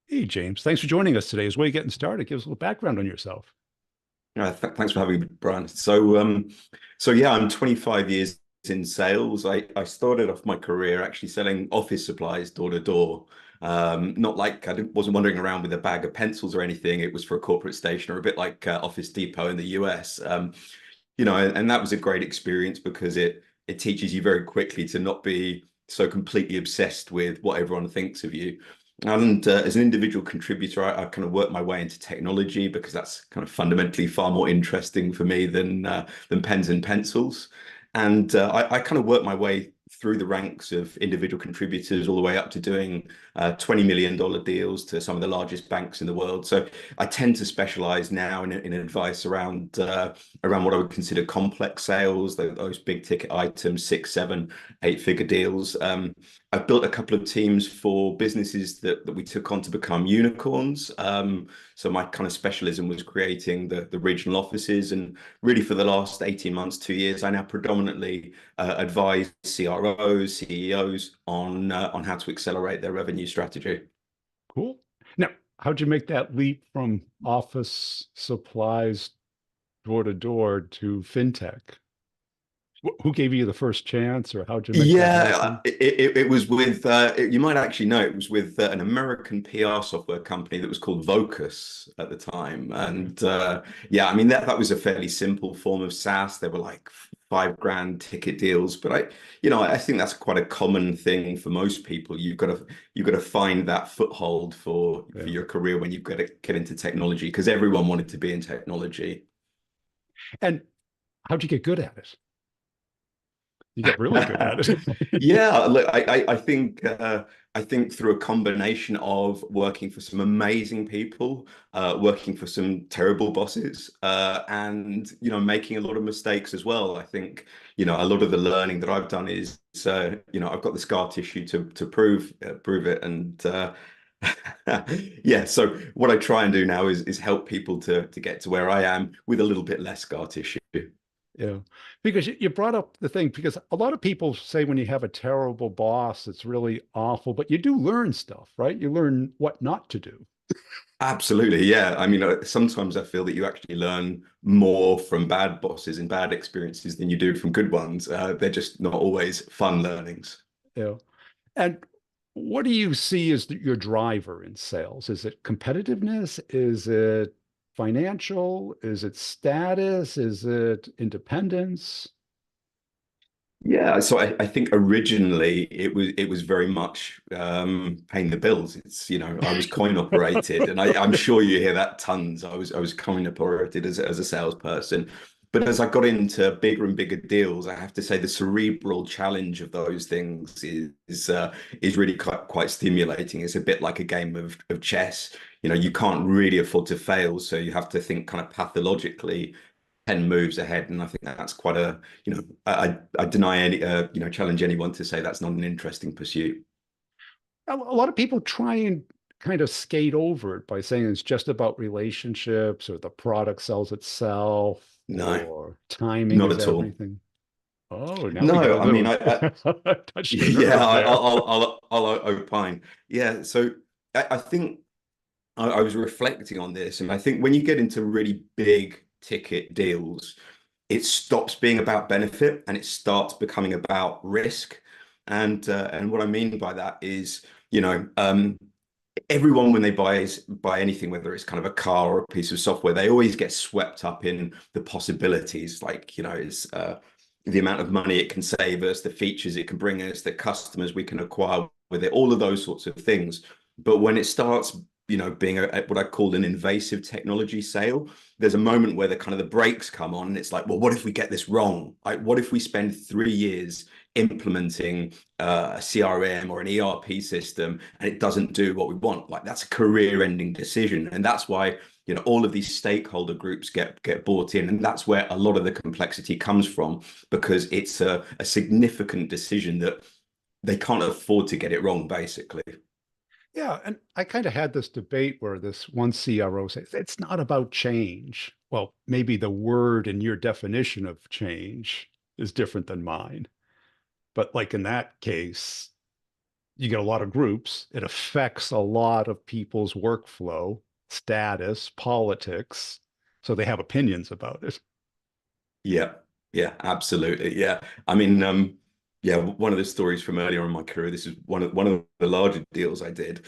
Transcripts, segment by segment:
Hey, James, thanks for joining us today. As we're getting started, give us a little background on yourself. Thanks for having me, Brian. So yeah, I'm 25 years in sales. I started off my career actually selling office supplies door to door. Not like wasn't wandering around with a bag of pencils or anything. It was for a corporate station, or a bit like Office Depot in the US. And that was a great experience because it teaches you very quickly to not be so completely obsessed with what everyone thinks of you. And as an individual contributor, I kind of worked my way into technology because that's kind of fundamentally far more interesting for me than pens and pencils. And I kind of worked my way through the ranks of individual contributors all the way up to doing $20 million deals to some of the largest banks in the world. So I tend to specialize now in advice around what I would consider complex sales, those big ticket items, six, seven, eight-figure deals. I've built a couple of teams for businesses that we took on to become unicorns. So my kind of specialism was creating the regional offices. And really for the last 18 months, 2 years, I now predominantly advise CROs, CEOs on how to accelerate their revenue strategy. Cool. Now, how'd you make that leap from office supplies door to door to fintech? Who gave you the first chance, or how'd you make that Yeah, happen? it was with you might actually know it was with an American PR software company that was called Vocus at the time, Okay. and yeah, I mean that was a fairly simple form of SaaS. They were like 5 grand ticket deals, but I think that's quite a common thing for most people. You've got to find that foothold for Yeah. your career when you've got to get into technology because everyone wanted to be in technology. And how'd you get good at it? You get really good at it. Yeah, look, I think through a combination of working for some amazing people, working for some terrible bosses, and making a lot of mistakes as well. I think a lot of the learning that I've done is I've got the scar tissue to prove it, and yeah. So what I try and do now is help people to get to where I am with a little bit less scar tissue. Yeah, because you brought up the thing, because a lot of people say when you have a terrible boss, it's really awful, but you do learn stuff, right? You learn what not to do. Absolutely, yeah. I mean, sometimes I feel that you actually learn more from bad bosses and bad experiences than you do from good ones. They're just not always fun learnings. Yeah. And what do you see as your driver in sales? Is it competitiveness? Is it financial? Is it status? Is it independence? Yeah, so I think originally it was very much paying the bills. I was coin operated, and I'm sure you hear that tons. I was coin operated as a salesperson, but as I got into bigger and bigger deals, I have to say the cerebral challenge of those things is really quite stimulating. It's a bit like a game of chess. You can't really afford to fail, so you have to think kind of pathologically 10 moves ahead. And I think that's quite I deny challenge anyone to say that's not an interesting pursuit. A lot of people try and kind of skate over it by saying it's just about relationships, or the product sells itself, No, or timing not is at all. everything. Oh, now we got a No, I mean, little touched a yeah, nerve there. I'll opine. Yeah, so I think I was reflecting on this, and I think when you get into really big ticket deals, it stops being about benefit and it starts becoming about risk. And what I mean by that is, you know, um, everyone when they buy anything, whether it's kind of a car or a piece of software, they always get swept up in the possibilities. Like, it's the amount of money it can save us, the features it can bring us, the customers we can acquire with it, all of those sorts of things. But when it starts, being what I call an invasive technology sale, there's a moment where the kind of the brakes come on, and it's like, well, what if we get this wrong? Like, what if we spend 3 years implementing a CRM or an ERP system and it doesn't do what we want? Like, that's a career-ending decision, and that's why all of these stakeholder groups get bought in, and that's where a lot of the complexity comes from, because it's a significant decision that they can't afford to get it wrong, basically. Yeah, and I kind of had this debate where this one CRO says it's not about change. Well, maybe the word and your definition of change is different than mine. But like in that case, you get a lot of groups. It affects a lot of people's workflow, status, politics. So they have opinions about it. Yeah, yeah, absolutely. Yeah. I mean, yeah, one of the stories from earlier in my career, this is one of the larger deals I did.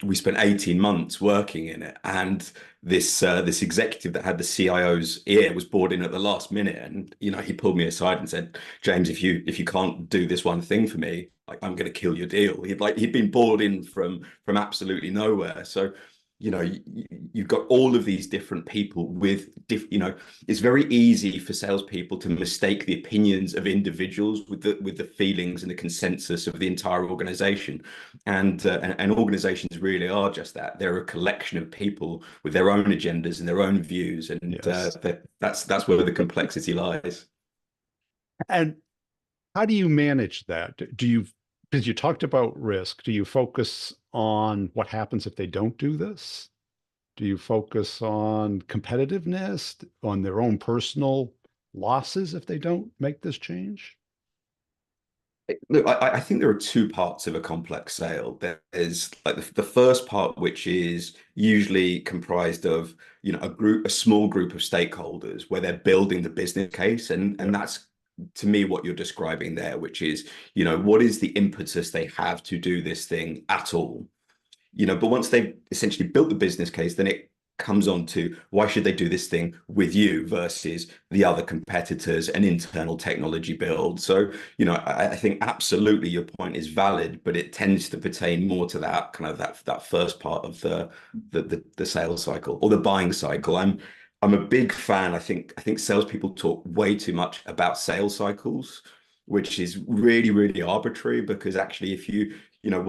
We spent 18 months working in it, and this executive that had the CIO's ear was brought in at the last minute, and he pulled me aside and said, "James, if you can't do this one thing for me, like I'm going to kill your deal." He'd been brought in from absolutely nowhere. So you've got all of these different people with it's very easy for salespeople to mistake the opinions of individuals with the feelings and the consensus of the entire organization, and organizations really are just that. They're a collection of people with their own agendas and their own views, and Yes. that's where the complexity lies. And how do you manage that? Do you, because you talked about risk, do you focus on what happens if they don't do this? Do you focus on competitiveness, on their own personal losses if they don't make this change? Look, I think there are two parts of a complex sale. There's like the first part, which is usually comprised of, a small group of stakeholders where they're building the business case. And Yeah. that's to me what you're describing there, which is, what is the impetus they have to do this thing at all? But once they've essentially built the business case, then it comes on to why should they do this thing with you versus the other competitors and internal technology build. So, I think absolutely your point is valid, but it tends to pertain more to that kind of that first part of the sales cycle or the buying cycle. I'm a big fan. I think salespeople talk way too much about sales cycles, which is really, really arbitrary because actually if you know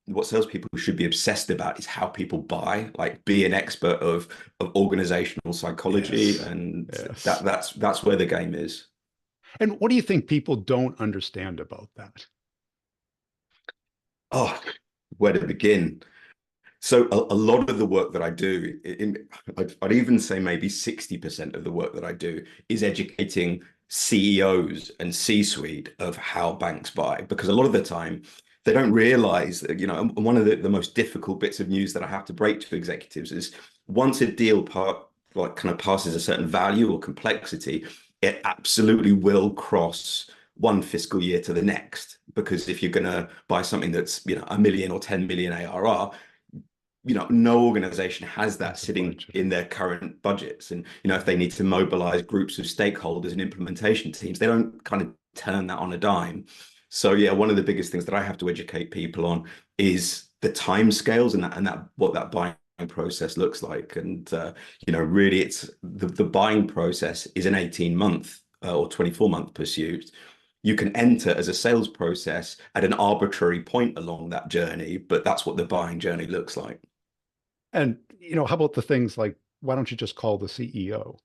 what salespeople should be obsessed about is how people buy, like be an expert of organizational psychology, Yes. and Yes. that's where the game is. And what do you think people don't understand about that? Oh, where to begin? So a lot of the work that I do, I'd even say maybe 60% of the work that I do is educating CEOs and C-suite of how banks buy, because a lot of the time they don't realize that, and one of the most difficult bits of news that I have to break to executives is once a deal like kind of passes a certain value or complexity, it absolutely will cross one fiscal year to the next. Because if you're going to buy something that's, a million or 10 million ARR, no organization has that Has the sitting budget. in their current budgets. And, if they need to mobilize groups of stakeholders and implementation teams, they don't kind of turn that on a dime. So yeah, one of the biggest things that I have to educate people on is the time scales and that what that buying process looks like. And really it's the buying process is an 18-month or 24-month pursuit. You can enter as a sales process at an arbitrary point along that journey, but that's what the buying journey looks like. And, how about the things like, why don't you just call the CEO?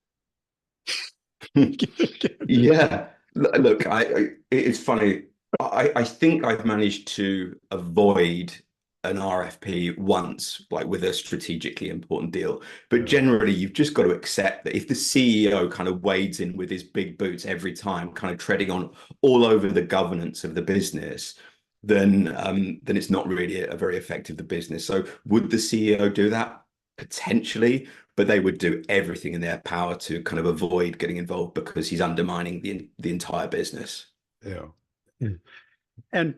Yeah. Look, it's funny. I think I've managed to avoid an RFP once, like with a strategically important deal. But Yeah. generally, you've just got to accept that if the CEO kind of wades in with his big boots every time, kind of treading on all over the governance of the business, then it's not really a very effective the business. So would the CEO do that? Potentially, but they would do everything in their power to kind of avoid getting involved because he's undermining the entire business. Yeah. Mm. And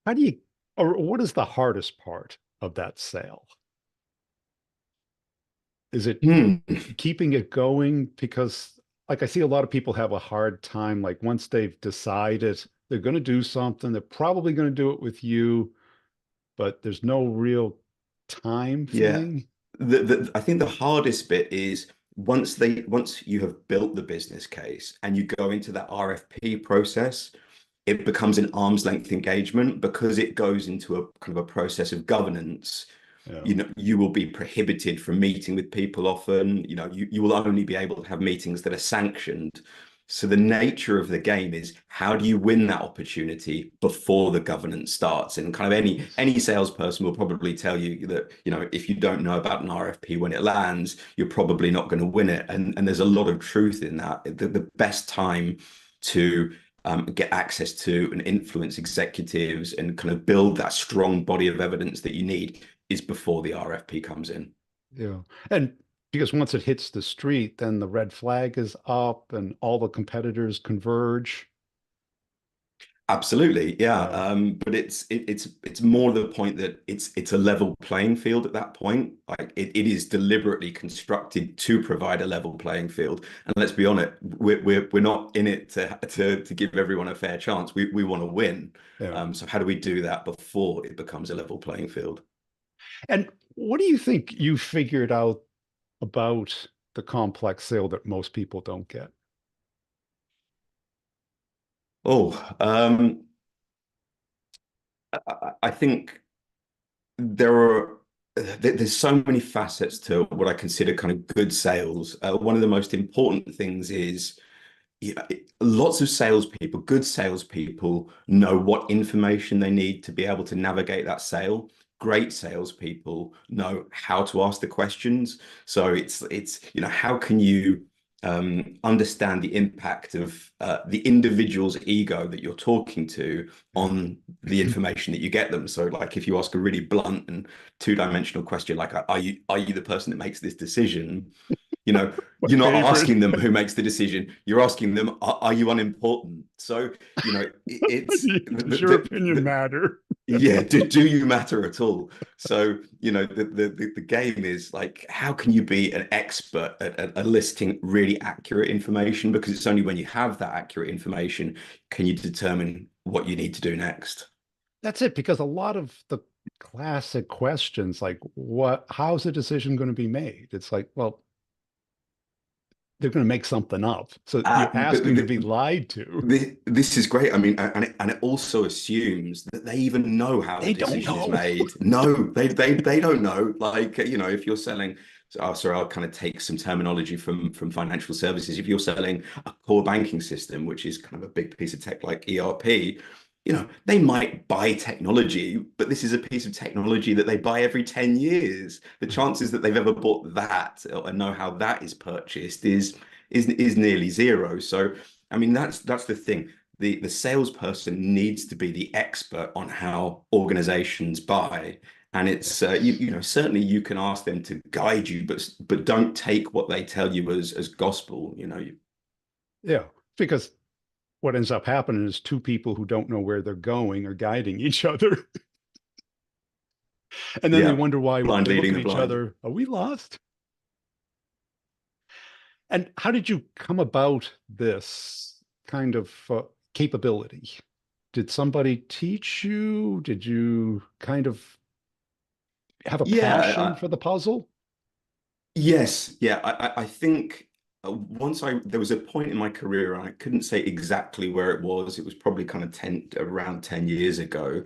how do you, or what is the hardest part of that sale? Is it Hmm. keeping it going? Because, like, I see a lot of people have a hard time, like, once they've decided they're going to do something, they're probably going to do it with you, but there's no real time Yeah. thing. I think the hardest bit is once you have built the business case and you go into that RFP process, it becomes an arm's length engagement because it goes into a kind of a process of governance. Yeah. You will be prohibited from meeting with people often. You will only be able to have meetings that are sanctioned. So the nature of the game is how do you win that opportunity before the governance starts? And kind of any salesperson will probably tell you that, if you don't know about an RFP when it lands, you're probably not going to win it. And there's a lot of truth in that. The best time to get access to and influence executives and kind of build that strong body of evidence that you need is before the RFP comes in. Yeah. And because once it hits the street, then the red flag is up and all the competitors converge. Absolutely, yeah. Yeah. But it's more the point that it's a level playing field at that point. Like it is deliberately constructed to provide a level playing field. And let's be honest, we're not in it to give everyone a fair chance. We want to win. Yeah. So how do we do that before it becomes a level playing field? And what do you think you figured out about the complex sale that most people don't get? Oh, I think there are there's so many facets to what I consider kind of good sales. One of the most important things is yeah, lots of salespeople, good salespeople, know what information they need to be able to navigate that sale. Great salespeople know how to ask the questions. So it's how can you understand the impact of the individual's ego that you're talking to Yeah. on the information that you get them. So like if you ask a really blunt and two-dimensional question like are you the person that makes this decision? You know, My you're not favorite. asking them who makes the decision. You're asking them, are you unimportant? So, it's Does your opinion matter? yeah, do you matter at all? So, the game is like, how can you be an expert at eliciting really accurate information? Because it's only when you have that accurate information can you determine what you need to do next. That's it, because a lot of the classic questions like how's the decision going to be made? It's like, well, they're going to make something up. So you're But asking to be lied to. this is great. I mean, and it also assumes that they even know how the They don't decision is know. made. No, they don't know. Like, if you're selling, oh, sorry, I'll kind of take some terminology from financial services. If you're selling a core banking system, which is kind of a big piece of tech like ERP, they might buy technology, but this is a piece of technology that they buy every 10 years. The chances that they've ever bought that or know how that is purchased is nearly zero. So, I mean, that's the thing. The salesperson needs to be the expert on how organizations buy. And it's certainly you can ask them to guide you, but don't take what they tell you as gospel. Yeah, because what ends up happening is two people who don't know where they're going are guiding each other. And then they Yeah, wonder why blind they look leading at the each blind. other. Are we lost? And how did you come about this kind of capability? Did somebody teach you? Did you kind of have a passion Yeah, for the puzzle? yes, yeah. I think once there was a point in my career, and I couldn't say exactly where it was. It was probably kind of around 10 years ago,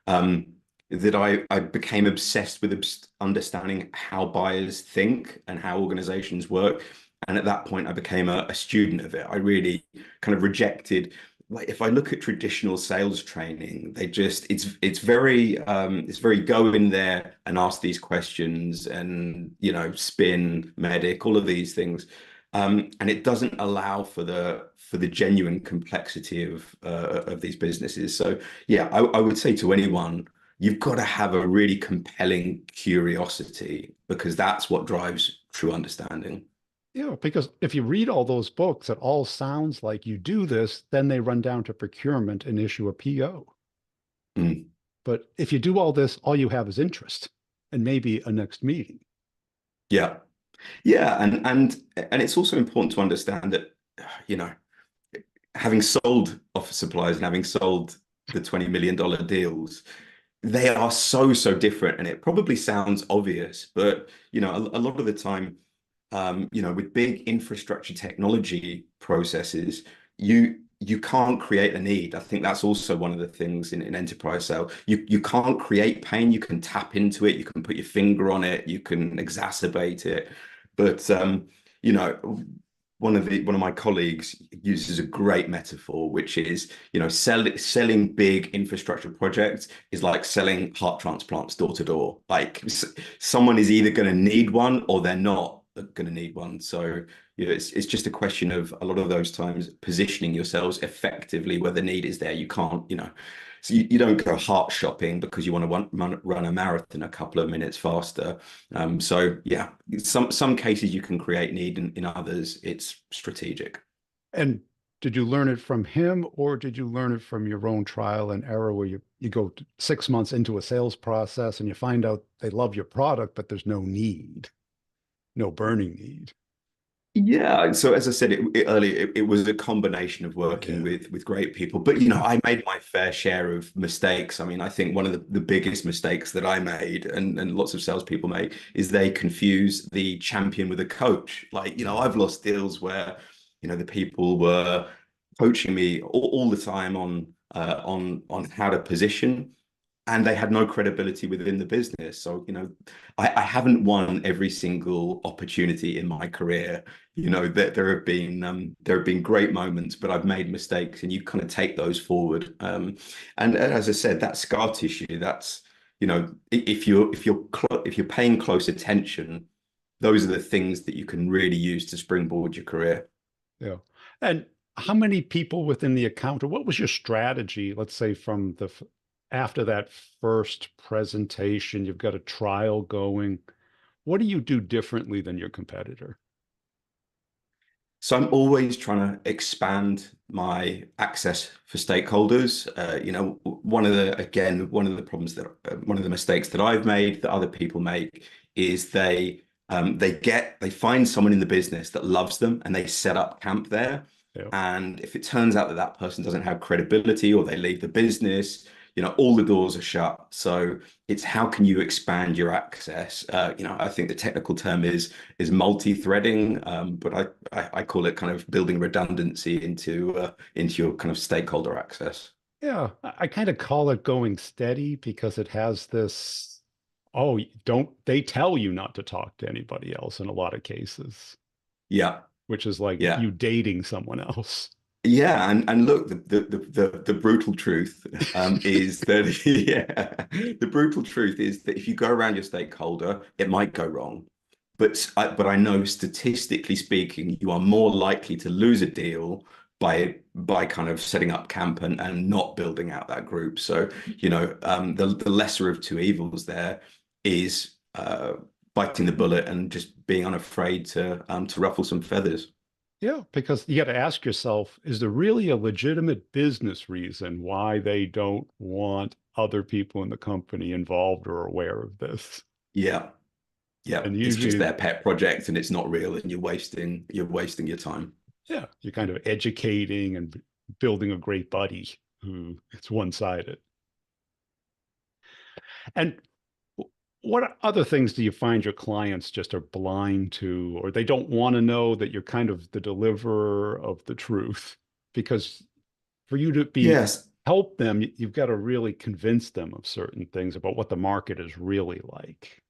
um, that I became obsessed with understanding how buyers think and how organizations work. And at that point, I became a student of it. I really kind of rejected. Like if I look at traditional sales training, it's very go in there and ask these questions and spin medic all of these things, and it doesn't allow for the genuine complexity of these businesses. So yeah, I would say to anyone, you've got to have a really compelling curiosity because that's what drives true understanding. Yeah, because if you read all those books, it all sounds like you do this, then they run down to procurement and issue a PO. Mm. But if you do all this, all you have is interest and maybe a next meeting. Yeah. Yeah, and it's also important to understand that, you know, having sold office supplies and having sold the $20 million deals, they are so different. And it probably sounds obvious, but a lot of the time, with big infrastructure technology processes, you can't create a need. I think that's also one of the things in enterprise sale. You can't create pain. You can tap into it. You can put your finger on it. You can exacerbate it. But you know, one of my colleagues uses a great metaphor, which is, selling big infrastructure projects is like selling heart transplants door to door. Like someone is either going to need one or they're not. going to need one. So it's just a question of a lot of those times positioning yourselves effectively where the need is there. You can't, so you don't go heart shopping because you want to run a marathon a couple of minutes faster. So yeah, some cases you can create need, in others it's strategic. And did you learn it from him or did you learn it from your own trial and error where you go 6 months into a sales process and you find out they love your product, but there's no need, no burning need? Yeah, so as I said earlier, it was a combination of working Yeah. with great people. But I made my fair share of mistakes. I mean, I think one of the biggest mistakes that I made, and lots of salespeople make, is they confuse the champion with a coach. Like, I've lost deals where, the people were coaching me all the time on how to position, and they had no credibility within the business. So, I haven't won every single opportunity in my career. There have been great moments, but I've made mistakes, and you kind of take those forward. And as I said, that scar tissue, that's, if you're paying close attention, those are the things that you can really use to springboard your career. Yeah. And how many people within the account, or what was your strategy, let's say from after that first presentation, you've got a trial going. What do you do differently than your competitor? So I'm always trying to expand my access for stakeholders. One of the problems that one of the mistakes that I've made that other people make is they find someone in the business that loves them and they set up camp there. Yeah. And if it turns out that that person doesn't have credibility or they leave the business, all the doors are shut. So it's how can you expand your access? I think the technical term is multi-threading, but I call it kind of building redundancy into your kind of stakeholder access. Yeah. I kind of call it going steady because it has this, oh, don't they tell you not to talk to anybody else in a lot of cases, Yeah, which is like yeah. you dating someone else. Yeah, and look, the brutal truth is that yeah, the brutal truth is that if you go around your stakeholder, it might go wrong. But I know statistically speaking, you are more likely to lose a deal by kind of setting up camp and not building out that group. So, the lesser of two evils there is biting the bullet and just being unafraid to ruffle some feathers. Yeah, because you got to ask yourself, is there really a legitimate business reason why they don't want other people in the company involved or aware of this? Yeah. Yeah, And it's just usually, their pet project and it's not real and you're wasting your time. yeah, you're kind of educating and building a great buddy who it's one-sided. And what other things do you find your clients just are blind to, or they don't want to know that you're kind of the deliverer of the truth? Because for you to be Yes. help them, you've got to really convince them of certain things about what the market is really like.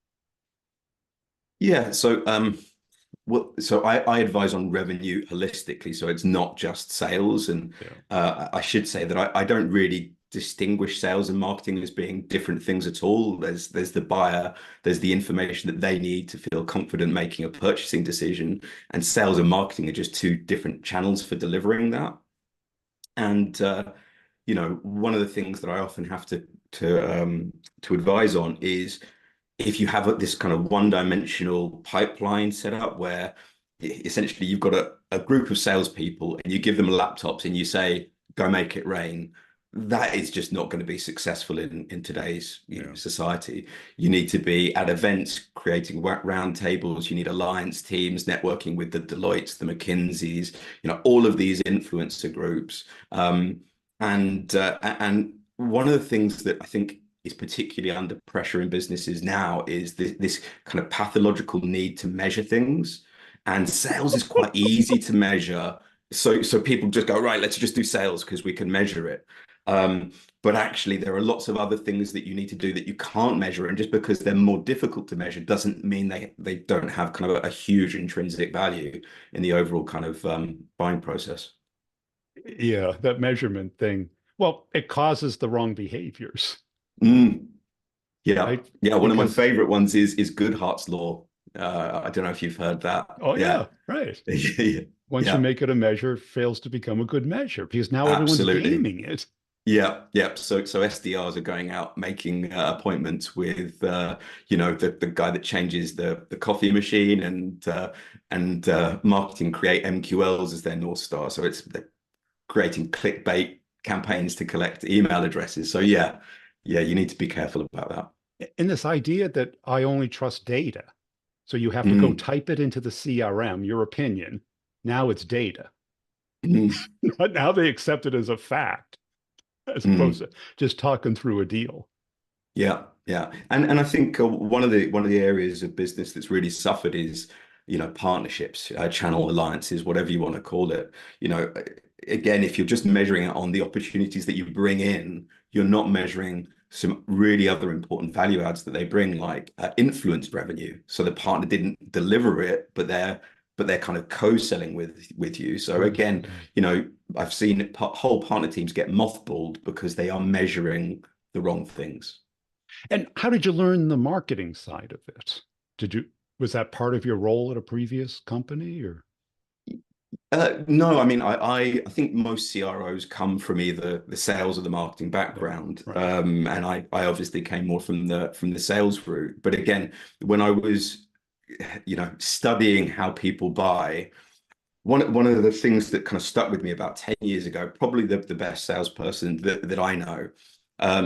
Yeah. So I advise on revenue holistically. So it's not just sales. And Yeah. I should say that I don't really distinguish sales and marketing as being different things at all. There's the buyer, there's the information that they need to feel confident making a purchasing decision. And sales and marketing are just two different channels for delivering that. And one of the things that I often have to advise on is if you have this kind of one-dimensional pipeline set up where essentially you've got a group of salespeople and you give them laptops and you say, go make it rain, that is just not going to be successful in today's Yeah. society. You need to be at events, creating round tables. You need alliance teams, networking with the Deloittes, the McKinseys, all of these influencer groups. And one of the things that I think is particularly under pressure in businesses now is this kind of pathological need to measure things. And sales is quite easy to measure. So people just go, right, let's just do sales because we can measure it. But actually, there are lots of other things that you need to do that you can't measure. And just because they're more difficult to measure doesn't mean they don't have kind of a huge intrinsic value in the overall kind of buying process. Yeah, that measurement thing. Well, it causes the wrong behaviors, Mm, yeah. right? Yeah. One of my Because favorite ones is Goodhart's law. I don't know if you've heard that. Oh Yeah. yeah, right. Yeah. Once you Yeah, make it a measure, it fails to become a good measure because now everyone's absolutely. gaming it. Yeah, yeah. So SDRs are going out making appointments with the guy that changes the coffee machine, and marketing create MQLs as their North Star. So it's they're creating clickbait campaigns to collect email addresses. So yeah, yeah, you need to be careful about that. And this idea that I only trust data. So you have to go Mm, type it into the CRM, your opinion. Now it's data. mm, Now they accept it as a fact as opposed mm. to just talking through a deal. Yeah, yeah, and I think one of the areas of business that's really suffered is partnerships, channel alliances, whatever you want to call it. You know, again, if you're just measuring it on the opportunities that you bring in, you're not measuring some really other important value adds that they bring, like influence revenue. So the partner didn't deliver it, but they're kind of co-selling with you. So again, Co-selling. I've seen whole partner teams get mothballed because they are measuring the wrong things. And how did you learn the marketing side of it? Did you, was that part of your role at a previous company or? No, I mean, I think most CROs come from either the sales or the marketing Yeah, background, right. and I obviously came more from the sales route. But again, when I was, studying how people buy, one of the things that kind of stuck with me about 10 years ago, probably the best salesperson that I know,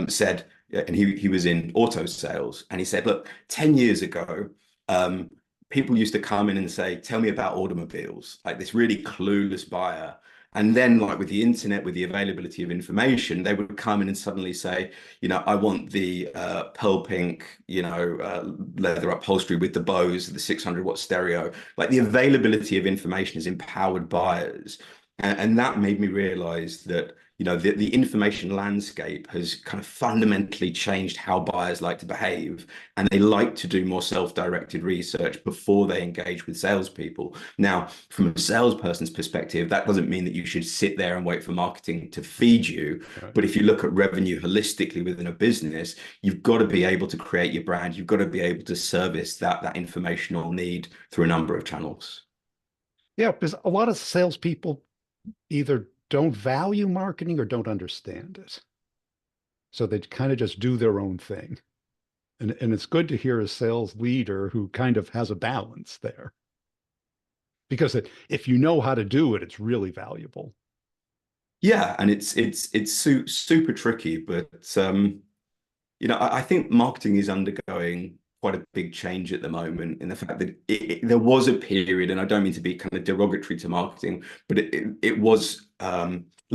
said, yeah, and he was in auto sales, and he said, look, 10 years ago, um, people used to come in and say, tell me about automobiles, like this really clueless buyer. And then, like with the internet, with the availability of information, they would come in and suddenly say, I want the pearl pink, leather upholstery with the Bose, the 600-watt stereo. Like the availability of information has empowered buyers. And that made me realize that, the information landscape has kind of fundamentally changed how buyers like to behave. And they like to do more self-directed research before they engage with salespeople. Now, from a salesperson's perspective, that doesn't mean that you should sit there and wait for marketing to feed you. Right. But if you look at revenue holistically within a business, you've got to be able to create your brand. You've got to be able to service that informational need through a number of channels. Yeah, because a lot of salespeople either don't value marketing or don't understand it. So they kind of just do their own thing. And it's good to hear a sales leader who kind of has a balance there. Because if you know how to do it, it's really valuable. Yeah, and it's super tricky, but I think marketing is undergoing quite a big change at the moment in the fact that there was a period, and I don't mean to be kind of derogatory to marketing, but it was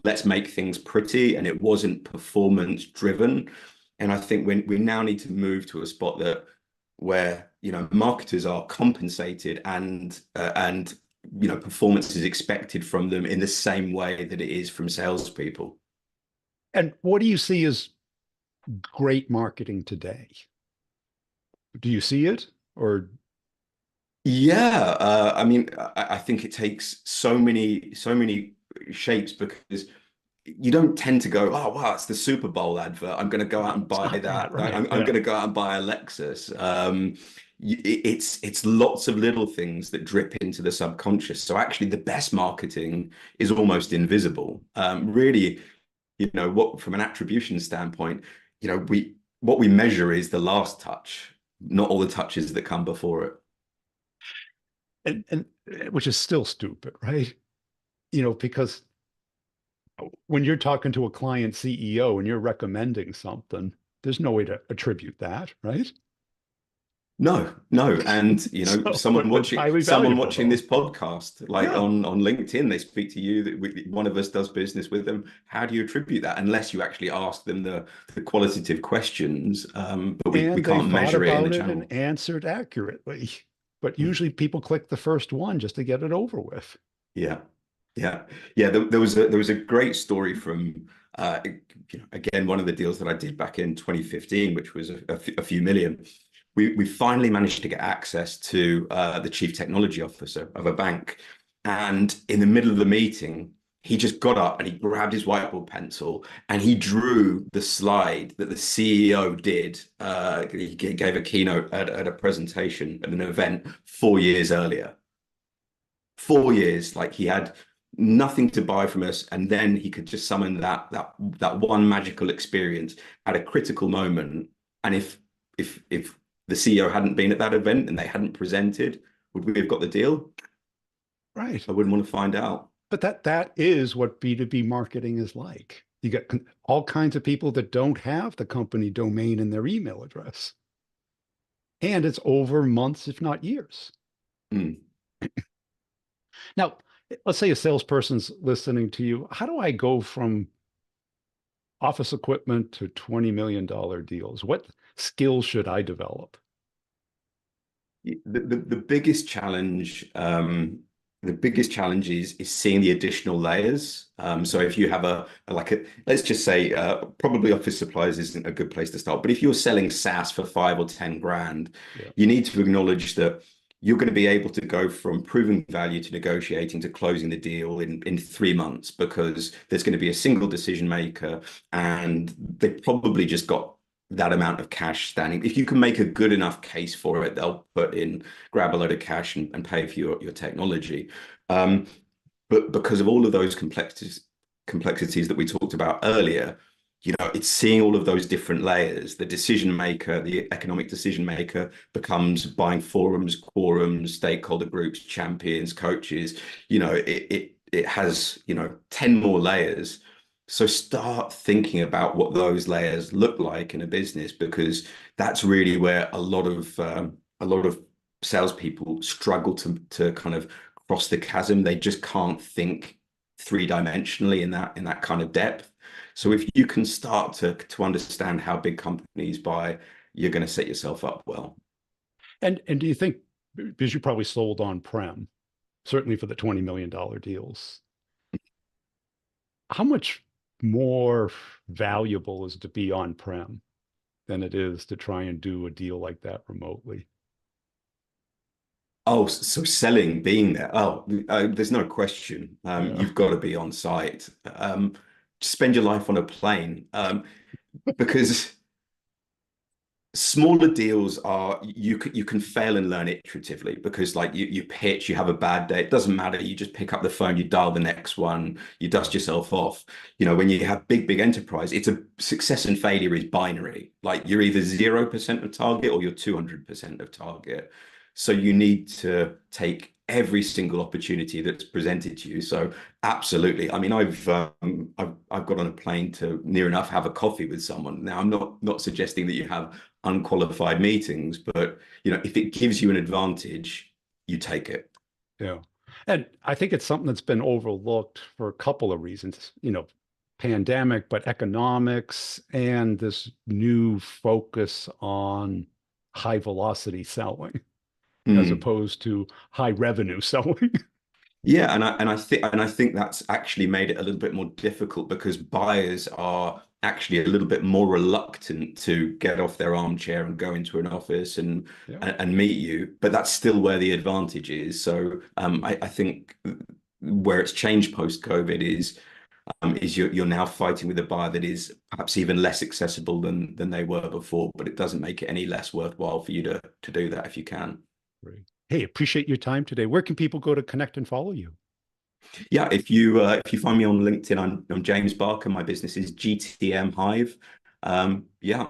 let's make things pretty, and it wasn't performance driven. And I think we now need to move to a spot where marketers are compensated and performance is expected from them in the same way that it is from salespeople. And what do you see as great marketing today? Do you see it? Or Yeah, I mean, I think it takes so many shapes because you don't tend to go, oh wow, it's the Super Bowl advert. I'm going to go out no, and it's buy not that, that. right? I'm Yeah. going to go out and buy a Lexus. It's lots of little things that drip into the subconscious. So actually, the best marketing is almost invisible. Really, what from an attribution standpoint, what we measure is the last touch, not all the touches that come before it. And which is still stupid, right? Because when you're talking to a client CEO and you're recommending something, there's no way to attribute that, right? No, no, and So, someone but it's watching highly someone valuable watching though. this podcast, like Yeah. on LinkedIn, they speak to you that one of us does business with them. How do you attribute that? Unless you actually ask them the qualitative questions, but we And they can't thought measure it in the about it and channel. answered accurately. But Mm. usually people click the first one just to get it over with. Yeah, yeah, yeah. There was a great story from again one of the deals that I did back in 2015, which was a few million. We finally managed to get access to the chief technology officer of a bank, and in the middle of the meeting, he just got up and he grabbed his whiteboard pencil and he drew the slide that the CEO did. He gave a keynote at a presentation at an event 4 years earlier. 4 years, like he had nothing to buy from us, and then he could just summon that one magical experience at a critical moment. And if the CEO hadn't been at that event and they hadn't presented, would we have got the deal? Right. I wouldn't want to find out. But that is what B2B marketing is like. You get all kinds of people that don't have the company domain in their email address. And it's over months, if not years. Mm. Now, let's say a salesperson's listening to you. How do I go from office equipment to $20 million deals? What skills should I develop? The biggest challenge, the biggest challenge is seeing the additional layers. So if you have let's just say, probably office supplies isn't a good place to start, but if you're selling SaaS for 5 or 10 grand, Yeah. you need to acknowledge that you're going to be able to go from proving value to negotiating to closing the deal in 3 months, because there's going to be a single decision maker and they probably just got that amount of cash standing. If you can make a good enough case for it, they'll grab a load of cash and pay for your technology. But because of all of those complexities that we talked about earlier, it's seeing all of those different layers. The decision maker, the economic decision maker, becomes buying forums, quorums, stakeholder groups, champions, coaches. It has 10 more layers. So start thinking about what those layers look like in a business, because that's really where a lot of salespeople struggle to kind of cross the chasm. They just can't think three-dimensionally in that kind of depth. So if you can start to understand how big companies buy, you're going to set yourself up well. And do you think, because you probably sold on-prem, certainly for the $20 million deals, how much more valuable is to be on-prem than it is to try and do a deal like that remotely? Oh, so selling, being there. Oh, there's no question. Yeah. You've got to be on site. Spend your life on a plane, because smaller deals are you can fail and learn iteratively, because like you pitch, you have a bad day, it doesn't matter, you just pick up the phone, you dial the next one, you dust yourself off. When you have big enterprise, it's a success and failure is binary. Like you're either 0% of target or you're 200% of target. So you need to take every single opportunity that's presented to you. So absolutely. I mean, I've got on a plane to near enough have a coffee with someone. Now, I'm not suggesting that you have unqualified meetings, but if it gives you an advantage, you take it. Yeah. And I think it's something that's been overlooked for a couple of reasons, pandemic, but economics and this new focus on high velocity selling as Mm. opposed to high revenue selling. Yeah, and I think that's actually made it a little bit more difficult, because buyers are actually a little bit more reluctant to get off their armchair and go into an office and Yeah. and meet you. But that's still where the advantage is. So I think where it's changed post COVID is you're now fighting with a buyer that is perhaps even less accessible than they were before, but it doesn't make it any less worthwhile for you to do that if you can. Great. Hey, appreciate your time today. Where can people go to connect and follow you? Yeah, if you find me on LinkedIn, I'm James Barker. My business is GTM Hive. Yeah,